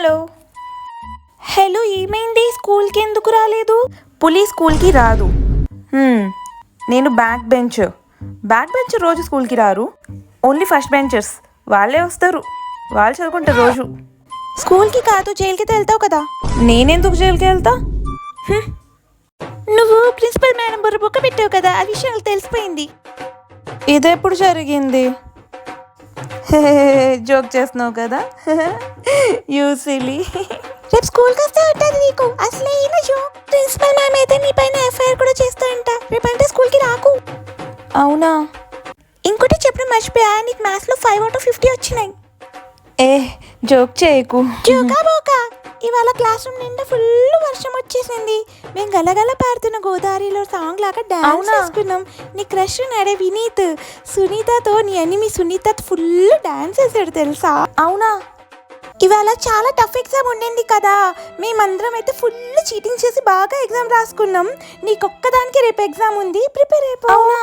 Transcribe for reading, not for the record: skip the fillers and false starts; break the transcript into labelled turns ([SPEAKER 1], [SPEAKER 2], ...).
[SPEAKER 1] Hello hello ఏమైంది? స్కూల్కి ఎందుకు రాలేదు? పులి స్కూల్కి రాదు. నేను బ్యాక్ బెంచ్ రోజు స్కూల్కి రారు. ఓన్లీ ఫస్ట్ బెంచర్స్ వాళ్ళే వస్తారు. వాళ్ళు చదువుకుంటారు రోజు. స్కూల్కి కాదు, జైలుకి వెళ్తావు కదా. నేనెందుకు జైలుకి వెళ్తా? నువ్వు ప్రిన్సిపల్ మేడం బుర్ర బుక్క పెట్టావు కదా, ఆ విషయం తెలిసిపోయింది. ఇదెప్పుడు జరిగింది? జోక్ చేస్తున్నావు కదా. You silly. రేపు స్కూల్కి వస్తే ఉంటుంది నీకు అసలైన జోక్. ప్రిన్సిపల్ మ్యామ్ అయితే నీ పైన ఎఫ్ఐఆర్ కూడా చేస్తాడంట. రేపంటే స్కూల్కి రాకు. అవునా? ఇంకోటి చెప్పడం మర్చిపోయా, నీకు మ్యాథ్స్లో 5/50 వచ్చినాయి. జోక్ చేయకు. జోకా బోకా. ఇవాళ క్లాస్ రూమ్ నిండా ఫుల్ వర్షం వచ్చేసింది. మేము గలగల పారుతున్న గోదావరిలో సాంగ్ లాగా డాన్స్ చేసుకున్నాం. నీ క్రష్ నడే వినీత్, సునీతతో నీ ఎనిమి సునీత ఫుల్ డాన్స్ వేసాడు తెలుసా. అవునా? ఇవాళ చాలా టఫ్ ఎగ్జామ్ ఉండింది కదా. మేమందరం అయితే ఫుల్ చీటింగ్ చేసి బాగా ఎగ్జామ్ రాసుకున్నాం. నీకొక్కదానికి రేపు ఎగ్జామ్ ఉంది, ప్రిపేర్ అయిపో. అవునా?